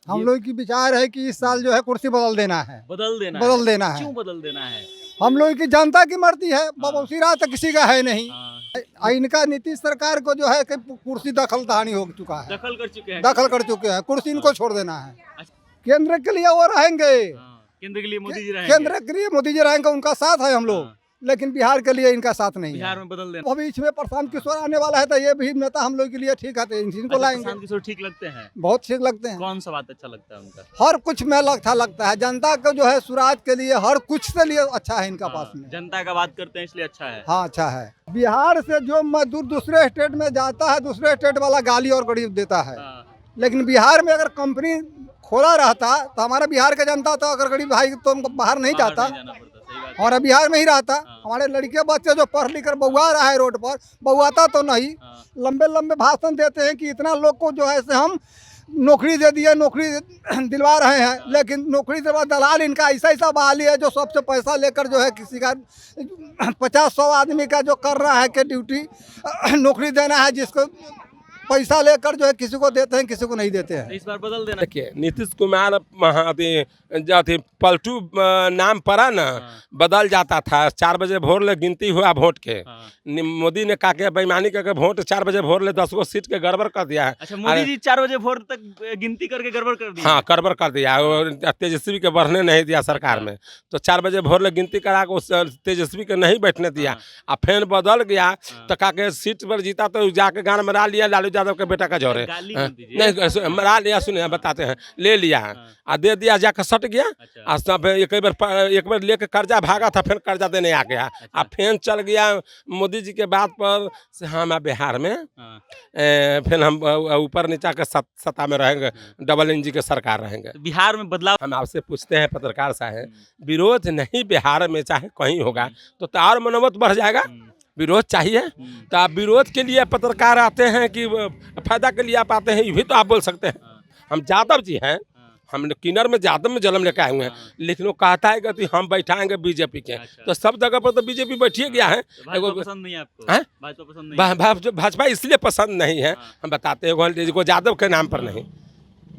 हम लोग की विचार है कि इस साल जो है कुर्सी बदल देना है। बदल देना है। क्यों बदल देना है? हम लोग की जनता की मर्जी है, बबूसी राज तो किसी का है नहीं। हाँ, इनका नीतीश सरकार को जो है कि कुर्सी दखलदानी हो चुका है, दखल कर चुके हैं। दखल कर चुके हैं। कुर्सी इनको छोड़ देना है। अच्छा। केंद्र के लिए वो रहेंगे, हाँ, केंद्र के लिए मोदी जी रहेंगे। केंद्र के लिए मोदी जी रहेंगे, उनका साथ है हम लोग। हाँ। लेकिन बिहार के लिए इनका साथ नहीं बिहार है। में बदल देना। अभी इसमें प्रशांत किशोर आने वाला है तो ये भी नेता हम लोग के लिए ठीक है, तो इनको अच्छा, लाएंगे। प्रशांत किशोर ठीक लगते हैं? बहुत ठीक लगते हैं। कौन सा बात अच्छा लगता है उनका? हर कुछ में अच्छा लगता है। जनता को जो है सुराज के लिए हर कुछ से लिए अच्छा है इनका पास में। जनता का बात करते हैं इसलिए अच्छा है। हाँ अच्छा है। बिहार से जो मजदूर दूसरे स्टेट में जाता है, दूसरे स्टेट वाला गाली और गरीब देता है। हाँ, लेकिन बिहार में अगर कंपनी खोला रहता तो हमारा बिहार का जनता तो अगर गरीब भाई तो बाहर नहीं बाहर जाता, नहीं जाना पड़ता, सही बात है। हमारा बिहार में ही रहता। हाँ। हमारे लड़के बच्चे जो पढ़ लिख कर बउआ रहा है रोड पर, बउआता तो नहीं। हाँ, लंबे लंबे भाषण देते हैं कि इतना लोग को जो है से हम नौकरी दे दिए, नौकरी दिलवा रहे हैं। लेकिन नौकरी दिलवा दलाल इनका ऐसा ऐसा बहाली है जो सबसे पैसा लेकर जो है किसी का 50-100 आदमी का जो कर रहा है कि ड्यूटी नौकरी देना है, जिसको पैसा लेकर जो है किसी को देते हैं, किसी को नहीं देते हैं। तो इस बार बदल देना। देखिए नीतीश कुमार जाती पलटू नाम पड़ा ना, बदल जाता था। 4 बजे भोर ले गिनती हुआ वोट के। हाँ। मोदी ने कहा के बेईमानी करके वोट 4 बजे भोर ले 10 गो सीट के गड़बड़ कर दिया है। अच्छा, मोदी जी 4 बजे भोर तक गिनती करके गड़बड़ कर दी। हाँ, गड़बड़ कर दिया। और तेजस्वी के बढ़ने नहीं दिया सरकार में, तो 4 बजे भोर ले गिनती करा के उस तेजस्वी के नहीं बैठने दिया। अब फिर बदल गया तो कहा के सीट पर जीता तो जाके गाना मरा लिया लालू यादव के बेटा का जोरे। गाली मत दीजिए। नहीं मरा लिया, सुनिए बताते हैं, ले लिया और दे दिया, जाकर सट गया। अच्छा। आज सब एक बार लेके कर्जा भागा था, फिर कर्जा देने आ गया। अच्छा। अब फिर चल गया मोदी जी के बात पर से हम बिहार में हाँ। फिर हम ऊपर नीचा के सत्ता में रहेंगे, डबल इंजन की सरकार रहेंगे। तो बिहार में बदलाव। हम आपसे पूछते हैं पत्रकार साहब, विरोध नहीं बिहार में चाहे कहीं होगा तो और मनोबत बढ़ जाएगा। विरोध चाहिए तो आप विरोध के लिए पत्रकार आते हैं कि फायदा के लिए आप आते हैं, ये भी तो आप बोल सकते हैं। हम यादव जी हैं, हम किन्नर में यादव में जन्म लेकर आए हुए हैं, लेकिन वो कहता है कि हम बैठाएंगे बीजेपी के। अच्छा। तो सब जगह पर तो बीजेपी बैठिए गया है। भाजपा पसंद नहीं है आपको? हैं? भाजपा पसंद नहीं है? भाजपा इसलिए पसंद नहीं है, हम बताते हैं को यादव के नाम पर नहीं,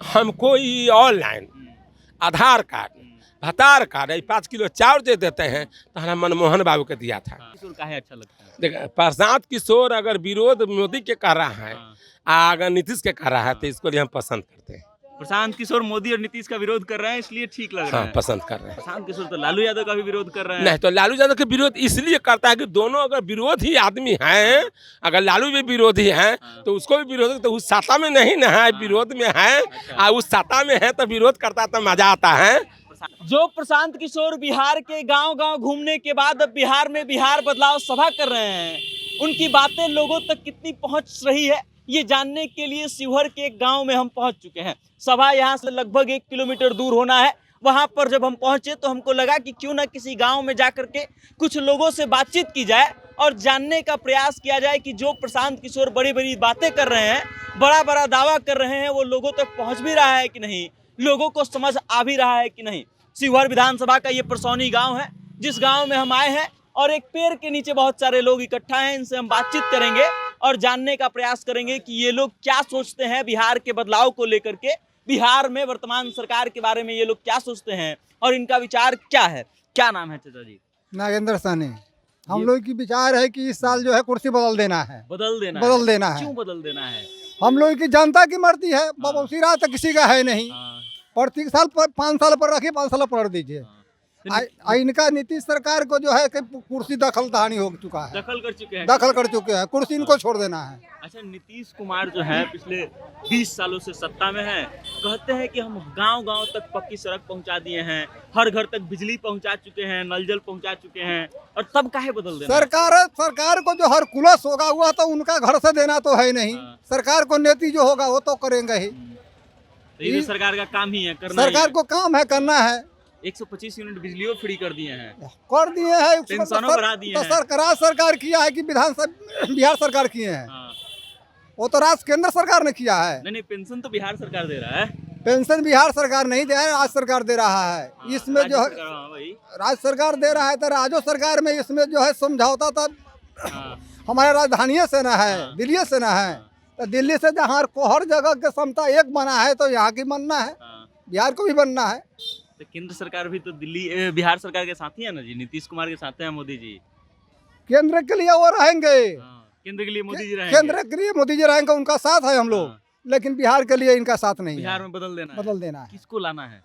हमको ये ऑनलाइन आधार कार्ड भतार कार्ड 5 किलो चावल दे देते हैं तो हमारा मनमोहन बाबू के दिया था। किशोर काहे अच्छा लगता है? देखिए प्रशांत किशोर अगर विरोध मोदी के कर रहा है, अगर नीतीश के कर रहा है, तो इसको लिए हम पसंद करते हैं। प्रशांत किशोर मोदी और नीतीश का विरोध कर रहे हैं इसलिए ठीक लग रहा हाँ, है। पसंद कर रहे हैं। प्रशांत किशोर तो लालू यादव का भी विरोध कर रहे हैं। नहीं तो लालू यादव के विरोध इसलिए करता है कि दोनों अगर विरोधी आदमी हैं, अगर लालू भी विरोधी हैं तो उसको भी विरोध, तो उस सत्ता में नहीं ना है, विरोध में है। और उस सत्ता में है तो विरोध करता तो मजा आता है। जो प्रशांत किशोर बिहार के गांव-गांव घूमने के बाद अब बिहार में बिहार बदलाव सभा कर रहे हैं, उनकी बातें लोगों तक कितनी पहुंच रही है ये जानने के लिए शिवहर के एक गांव में हम पहुंच चुके हैं। सभा यहां से लगभग 1 किलोमीटर दूर होना है। वहां पर जब हम पहुंचे तो हमको लगा कि क्यों ना किसी गांव में जाकर के कुछ लोगों से बातचीत की जाए और जानने का प्रयास किया जाए कि जो प्रशांत किशोर बड़ी बड़ी बातें कर रहे हैं, बड़ा बड़ा दावा कर रहे हैं, वो लोगों तक पहुँच भी रहा है कि नहीं, लोगों को समझ आ भी रहा है कि नहीं। शिवहर विधानसभा का ये परसौनी गांव है, जिस गांव में हम आए हैं, और एक पेड़ के नीचे बहुत सारे लोग इकट्ठा हैं। इनसे हम बातचीत करेंगे और जानने का प्रयास करेंगे कि ये लोग क्या सोचते हैं बिहार के बदलाव को लेकर के, बिहार में वर्तमान सरकार के बारे में ये लोग क्या सोचते हैं और इनका विचार क्या है। क्या नाम है चाचा जी? नागेंद्र सानी। हम लोग की विचार है कि इस साल जो है कुर्सी बदल देना है। बदल देना है। क्यों बदल देना है? हम लोग की जनता की मर्जी है, बबूसी राज तो किसी का है नहीं। प्रत्येक साल 5 साल पर रखिए, 5 साल पर दीजिए। इनका नीतीश सरकार को जो है कि कुर्सी दखलदानी हो चुका है, दखल कर चुके हैं। कुर्सी इनको छोड़ देना है। अच्छा, नीतीश कुमार जो है पिछले 20 सालों से सत्ता में है, कहते हैं कि हम गांव-गांव तक पक्की सड़क पहुंचा दिए हैं, हर घर तक बिजली पहुंचा चुके हैं, नल जल पहुंचा चुके हैं, और तब काहे बदल देना? सरकार को जो हरकुलस होगा हुआ तो उनका घर से देना तो है नहीं। सरकार को नीति जो होगा वो तो करेंगे ही। तो ये सरकार का काम ही है, करना सरकार को काम है, करना है। 125 यूनिट बिजलियों फ्री कर दिए हैं, कर दिए हैं, पेंशनों बढ़ा दिए हैं। सरकार किया है कि विधानसभा बिहार सरकार किए हैं? वो तो राज्य केंद्र सरकार ने किया है। नहीं, पेंशन तो बिहार सरकार दे रहा है। पेंशन बिहार सरकार नहीं दे रहा है, राज्य सरकार दे रहा है। इसमें जो है राज्य सरकार दे रहा है, तो राज्य सरकार में इसमें जो है समझौता था। हमारे राजधानी से ना है, दिल्ली से ना है, तो दिल्ली से जहाँ हर जगह की क्षमता एक बना है तो यहाँ की बनना है। बिहार को भी बनना है। तो केंद्र सरकार भी तो बिहार सरकार के साथ ही है ना जी, नीतीश कुमार के साथ है मोदी जी। केंद्र के लिए वो रहेंगे, केंद्र के लिए मोदी जी रहेंगे। केंद्र के लिए मोदी जी रहेंगे, उनका साथ है हम लोग, लेकिन बिहार के लिए इनका साथ नहीं है। बिहार में बदल देना है। किसको लाना है?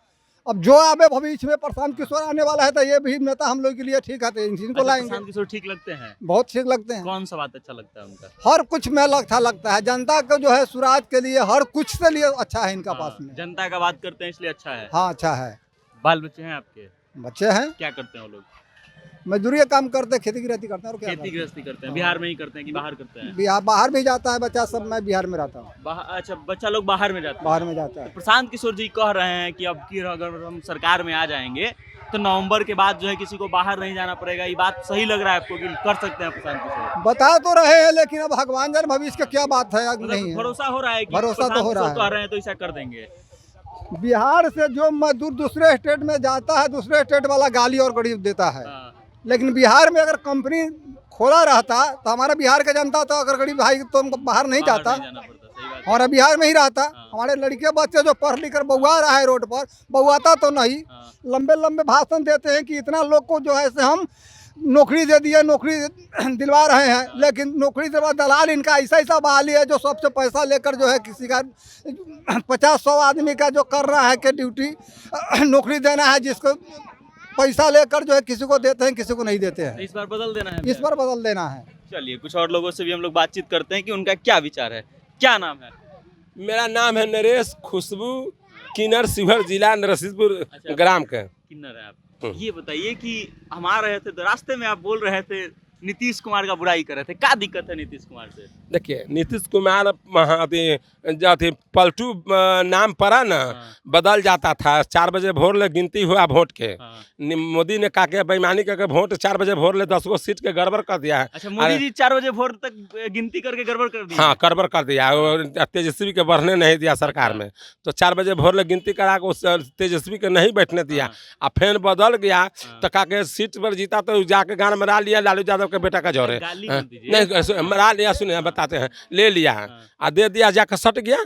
अब जो आवे भविष्य में प्रशांत किशोर आने वाला है, तो ये भी नेता हम लोग के लिए ठीक है, तो इनको लाएंगे। प्रशांत किशोर ठीक लगते हैं? बहुत ठीक लगते हैं। कौन सा बात अच्छा लगता है उनका? हर कुछ में अच्छा लगता है, जनता को जो है सुराज के लिए हर कुछ से लिए अच्छा है इनका पास में। जनता का बात करते हैं इसलिए अच्छा है। हाँ अच्छा है। बाल बच्चे हैं आपके? बच्चे हैं। क्या करते हैं वो लोग? मजदूरी का काम करते हैं, खेती गृहस्थी करते हैं। और क्या खेती गृहस्थी करते हैं? बिहार में ही करते हैं कि बाहर करते हैं? बिहार बाहर भी जाता है बच्चा सब, मैं बिहार में रहता हूँ। अच्छा, बच्चा लोग बाहर में जाते हैं? बाहर में जाता है। प्रशांत किशोर जी कह रहे हैं कि अब की अगर हम सरकार में आ जाएंगे तो नवंबर के बाद जो है किसी को बाहर नहीं जाना पड़ेगा। ये बात सही लग रहा है आपको कि कर सकते हैं प्रशांत किशोर? बता तो रहे हैं, लेकिन अब भगवान जाने भविष्य का क्या बात है, नहीं है। भरोसा हो रहा है कि भरोसा तो हो रहा है। कह रहे हैं तो ऐसा कर देंगे। बिहार से जो मजदूर दूसरे स्टेट में जाता है, दूसरे स्टेट वाला गाली और गरीब देता है, लेकिन बिहार में अगर कंपनी खोला रहता तो हमारा बिहार का जनता तो अगर गरीब भाई तो बाहर नहीं जाता, हमारा बिहार में ही रहता। हमारे लड़के बच्चे जो पढ़ लिख कर बउआ रहा है रोड पर, बउआता तो नहीं। लंबे लंबे भाषण देते हैं कि इतना लोग को जो है से हम नौकरी दे दिए, नौकरी दिलवा रहे हैं, लेकिन नौकरी दिलवा दलाल इनका ऐसा ऐसा बहाली है जो सबसे पैसा लेकर जो है किसी का 50-100 आदमी का जो कर रहा है कि ड्यूटी नौकरी देना है, जिसको पैसा लेकर जो है किसी को देते हैं, किसी को नहीं देते हैं। इस बार बदल देना है? इस बार बदल देना है। चलिए कुछ और लोगों से भी हम लोग बातचीत करते हैं कि उनका क्या विचार है। क्या नाम है? मेरा नाम है नरेश खुशबू, किन्नर शिवहर जिला नरसिंहपुर ग्राम का। किन्नर है आप। ये बताइए कि हम आ रहे थे तो रास्ते में आप बोल रहे थे नीतीश कुमार का बुराई कर रहे थे, क्या दिक्कत है नीतीश कुमार से? देखिए नीतीश कुमार जाते पलटू नाम पड़ा ना, बदल जाता था। 4 बजे भोर ले गिनती हुआ वोट के। मोदी ने कहा कि बेईमानी करके वोट 4 बजे भोर ले 10 गो सीट के गड़बड़ कर दिया है। अच्छा, मोदी जी 4 बजे भोर तक गिनती करके गड़बड़ कर दिया? हाँ, गड़बड़ कर दिया। तेजस्वी के बढ़ने नहीं दिया सरकार में, तो 4 बजे भोर ले गिनती करा के उस तेजस्वी के नहीं बैठने दिया। अब फिर बदल गया तो कहा के सीट पर जीता तो जाके गान मरा लिया लालू यादव के बेटा का जोरे। नहीं मरा लिया, सुने बताते हैं, ले लिया आ दे दिया, जाकर सट गया।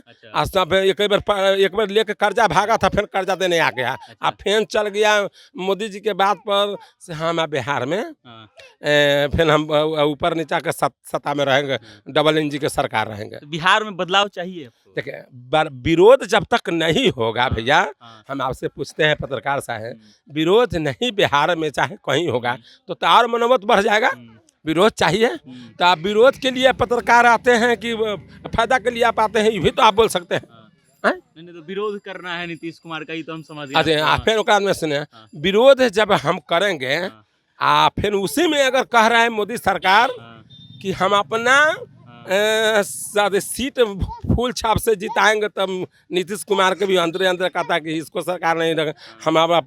एक बार लेके कर्जा भागा था, फिर कर्जा देने आ गया। अब फिर चल गया मोदी जी के बात पर से हम बिहार में फिर हम ऊपर नीचा के सत्ता में रहेंगे, डबल इंजन की सरकार रहेंगे। बिहार में बदलाव चाहिए। देखिए विरोध जब तक नहीं होगा भैया, हम आपसे पूछते हैं पत्रकार साहब, विरोध नहीं बिहार में चाहे कहीं होगा तो और मनोबत बढ़ जाएगा। विरोध चाहिए तो आप विरोध के लिए पत्रकार आते हैं कि फायदा के लिए आप आते हैं, ये भी तो आप बोल सकते हैं। नहीं तो विरोध करना है नीतीश कुमार का, ही तो हम समझ गए। अच्छा, फिर ओकरा में सुने, विरोध जब हम करेंगे फिर उसी में अगर कह रहा है मोदी सरकार कि हम अपना सीट फूल छाप से जिताएंगे, तब नीतीश कुमार के भी अंदर अंदर कहता कि इसको सरकार नहीं रखे, हमारा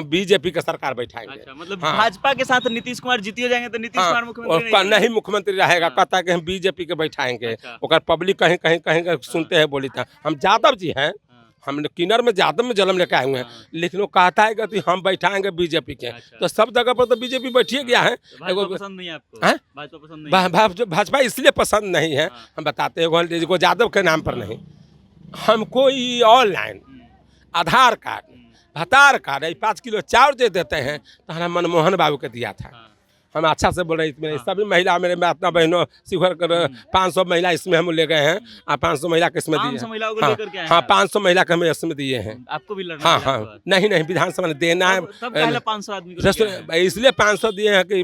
बीजेपी का सरकार बैठाएंगे। अच्छा, मतलब भाजपा के साथ नीतीश कुमार जीती जाएंगे तो नीतीश कुमार मुख्यमंत्री नहीं मुख्यमंत्री रहेगा। कहता कि हम बीजेपी के बैठाएंगे। ओकर पब्लिक कहीं कहीं कहीं सुनते हैं, बोली था हम यादव जी हैं, हम किन्नर में यादव में जन्म लेकर आए हुए हैं, लेकिन वो कहता है कि हम बैठाएंगे बीजेपी के। तो सब जगह पर तो बीजेपी बैठिए गया है। पसंद नहीं आपको? भाजपा पसंद नहीं? भाजपा इसलिए पसंद नहीं है, हम बताते हैं, को यादव के नाम पर नहीं, हमको ये ऑनलाइन आधार कार्ड, भतार कार्ड, 5 किलो चावल दे देते हैं तो हमारा मनमोहन बाबू के दिया था। हम अच्छा से बोल रहे हैं, सभी महिला मेरे माता बहनों शिवहर कर 500 महिला इसमें हम ले गए हैं। 500 महिला के इसमें दिए। हाँ, 500 महिला के हमें इसमें दिए हैं। आपको भी लड़ना है? हाँ, नहीं विधानसभा में देना है। 500 आदमी इसलिए 500 दिए हैं कि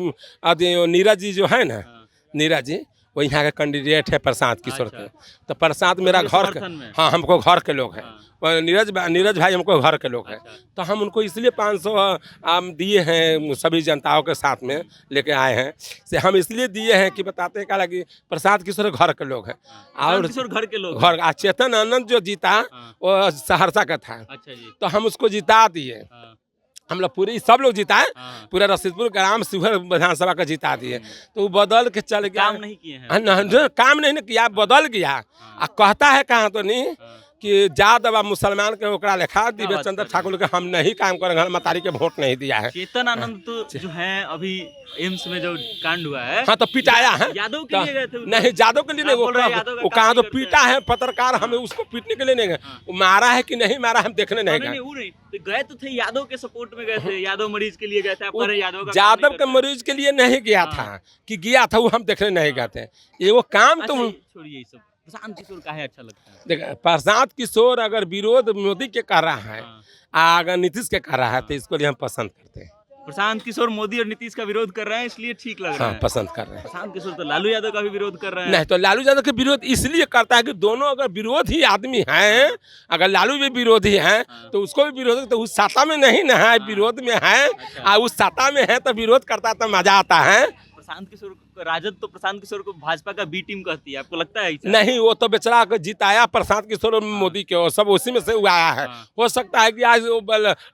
नीरज जी जो है ना, नीरज जी वो यहाँ के कैंडिडेट है प्रशांत किशोर के। तो प्रशांत मेरा घर के, हाँ हमको घर के लोग हैं। नीरज भाई हमको घर के लोग हैं। तो हम उनको इसलिए 500 दिए हैं, सभी जनताओं के साथ में लेके आए हैं। से हम इसलिए दिए हैं कि बताते हैं क्या कि प्रशांत किशोर घर के लोग हैं। और घर के लोग घर चेतन आनंद जो जीता वो सहरसा का था। अच्छा जी। तो हम उसको जिता दिए। हम लोग पूरे सब लोग जिताए, पूरा रसीदपुर ग्राम शिवहर विधानसभा का जिता दिए। तो वो बदल के चल गया। काम नहीं किए हैं? काम नहीं किया, बदल गया। कहता है कहाँ तो नहीं कि यादव आ मुसलमान के ओकरा लेखा दिव्य बात चंद्र कर ठाकुर के हम नहीं काम करेंगे, मतारी के वोट नहीं दिया है। चेतन आनंद तो जो है अभी एम्स में जो कांड हुआ है, हाँ तो पिटाया है, यादव के लिए गए थे? नहीं यादव के लिए नहीं, आप बोल रहे हैं यादव का वो काम कहाँ तो नहीं करते पीटा है पत्रकार, हमें उसको पीटने के लिए नहीं गए, वो मारा है कि नहीं मारा हम देखने नहीं नहीं, गए। वो नहीं, तो गए तो थे यादव के सपोर्ट में गए थे, यादव मरीज के लिए गए थे। आप कह रहे हैं यादव का काम नहीं यादव के करते। मरीज के लिए नहीं गया था कि गया था, वो हम देखने नहीं गए थे। ये वो काम अच्छा, तो ये छोड़िए ये सब। प्रशांत किशोर काहे अच्छा लगता है? देखिए, प्रशांत किशोर अगर विरोध मोदी के कर रहा है, अगर नीतीश के कर रहा है, तो इसको लिए हम पसंद करते हैं। प्रशांत किशोर मोदी और नीतीश का विरोध कर रहे हैं इसलिए ठीक लग रहा हाँ है। पसंद कर रहे हैं। प्रशांत किशोर तो लालू यादव का भी विरोध कर रहे हैं। नहीं तो लालू यादव के विरोध इसलिए करता है कि दोनों अगर विरोधी आदमी हैं, अगर लालू भी विरोधी हैं तो उसको भी विरोध, तो उस सत्ता में नहीं ना है, विरोध में है, और उस सत्ता में है तो विरोध करता है तो मजा आता है। प्रशांत किशोर को राजद तो प्रशांत किशोर को भाजपा का बी टीम कहती है, आपको लगता है ऐसा? नहीं, वो तो बेचारा को जिताया प्रशांत किशोर और मोदी के, वो सब उसी में से हुआ है। हो सकता है कि आज वो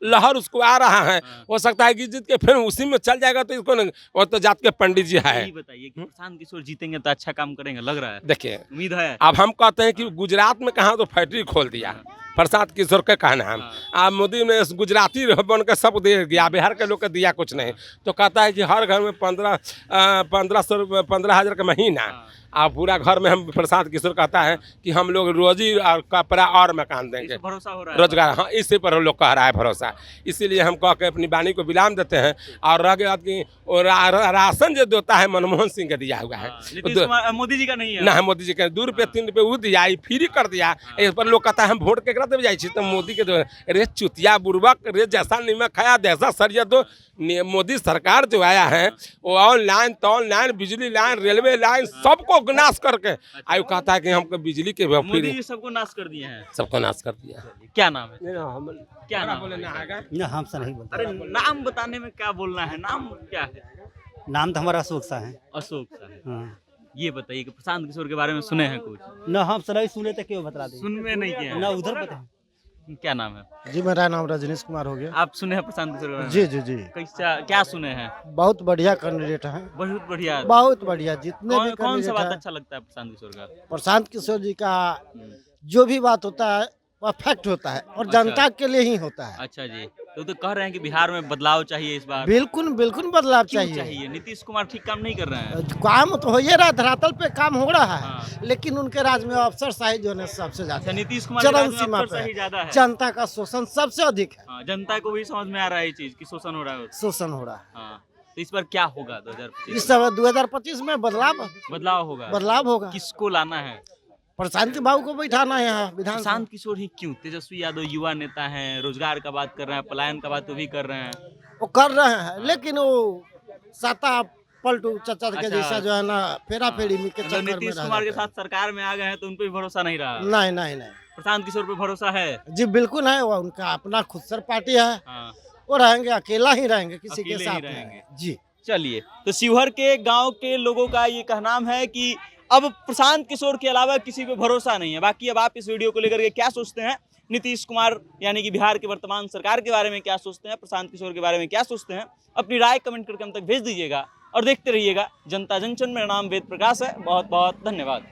लहर उसको आ रहा है, हो सकता है कि जीत के फिर उसी में चल जाएगा, तो इसको नहीं, वो तो जात के पंडित जी है। यही बताइए कि प्रशांत किशोर जीतेंगे तो अच्छा काम करेंगे, लग रहा है? देखिए उम्मीद है? अब हम कहते हैं कि गुजरात में कहाँ तो फैक्ट्री खोल दिया प्रशांत किशोर के कहना है, अब मोदी ने गुजराती बन के सब दे दिया, बिहार के लोग को दिया कुछ नहीं, तो कहता है कि हर घर में 15,000 का महीना, आप पूरा घर में हम प्रशांत किशोर कहता है कि हम लोग रोजी और कपड़ा और मकान देंगे, इस भरोसा हो रहा है रोजगार, हाँ इसी पर लोग कह रहा है भरोसा। इसीलिए हम कह के अपनी वाणी को विराम देते हैं। और रह गया कि राशन जो देता है मनमोहन सिंह का दिया हुआ है, नीतीश कुमार मोदी जी का नहीं है ना मोदी जी के 2 रुपये 3 रुपये वो दिया, फ्री कर दिया। इस पर लोग कहता है हम वोट केकरा देवे जाई छी, तो मोदी के रे चुतिया बुर्बक रे, जैसा निमक खाया जैसा सरिया दो। मोदी सरकार जो आया है वो ऑनलाइन तो ऑनलाइन, बिजली लाइन, रेलवे लाइन सबको नाश करके आयु कहता है कि हमको बिजली के मोदी जी सबको नाश कर दिए हैं। सबको नाश कर दिया। क्या नाम है? क्या नाम बोले ना आएगा? ना हमसे नहीं बोलते। अरे नाम बताने में क्या बोलना है, नाम क्या है? नाम तो हमारा अशोक सा है। अशोक सा है। हाँ। ये बताइए कि प्रशांत किशोर के बारे में सुने हैं कुछ? ना हमसे नहीं सुने तो क्यों बता दें? सुन में नहीं किए हैं। ना उधर बता। क्या नाम है? जी मेरा नाम रजनीश कुमार हो गया। आप सुने हैं प्रशांत किशोर के बारे में? जी जी जी कैसा क्या सुने हैं? बहुत बढ़िया कैंडिडेट है, बहुत बढ़िया। बहुत बढ़िया। जितने भी कौन सा बात कैंडिडेट है, अच्छा लगता है प्रशांत किशोर का? प्रशांत किशोर जी का जो भी बात होता है वह फैक्ट होता है और जनता के लिए ही होता है। अच्छा जी, तो कह रहे हैं कि बिहार में बदलाव चाहिए इस बार। बिल्कुल बिल्कुल बदलाव क्यों चाहिए। चाहिए? नीतीश कुमार ठीक काम नहीं कर रहे हैं। काम तो हो ही रहा, धरातल पे काम हो रहा है, हाँ। लेकिन उनके राज में अफसरशाही जो है सबसे अच्छा, ज्यादा, नीतीश कुमार के चरम राज में सीमा अफसरशाही ज्यादा पे है। जनता का शोषण सबसे अधिक है, हाँ, जनता को भी समझ में आ रहा है ये चीज कि शोषण हो रहा है। शोषण हो रहा है। हाँ, तो इस बार क्या होगा 2025? इस समय 2025 में बदलाव होगा। बदलाव होगा। किसको लाना है? प्रशांत बाबू को बैठाना है यहाँ विधान। प्रशांत किशोर ही क्यों? तेजस्वी यादव युवा नेता हैं, रोजगार का बात कर रहे हैं, पलायन का बात तो भी कर रहे हैं। वो कर रहे हैं, लेकिन वो सत्ता पलटू चचा के अच्छा। जैसा जो है ना फेरा फेरी में के मतलब चक्कर में नीतीश रह कुमार के जाता है। साथ सरकार में आ गए हैं तो उन पे भी भरोसा नहीं रहा। नहीं नहीं नहीं प्रशांत किशोर पे भरोसा है। जी बिल्कुल है, वो उनका अपना खुद सर पार्टी है, हाँ, वो रहेंगे अकेला ही रहेंगे, किसी के अकेले ही साथ रहेंगे। नहीं। जी चलिए, तो शिवहर के गांव के लोगों का ये कहना है कि अब प्रशांत किशोर के अलावा किसी पे भरोसा नहीं है। बाकी अब आप इस वीडियो को लेकर के क्या सोचते हैं, नीतीश कुमार यानी कि बिहार की वर्तमान सरकार के बारे में क्या सोचते हैं, प्रशांत किशोर के बारे में क्या सोचते हैं, अपनी राय कमेंट करके हम तक भेज दीजिएगा और देखते रहिएगा जनता जंक्शन। मेरा नाम वेद प्रकाश है। बहुत बहुत धन्यवाद।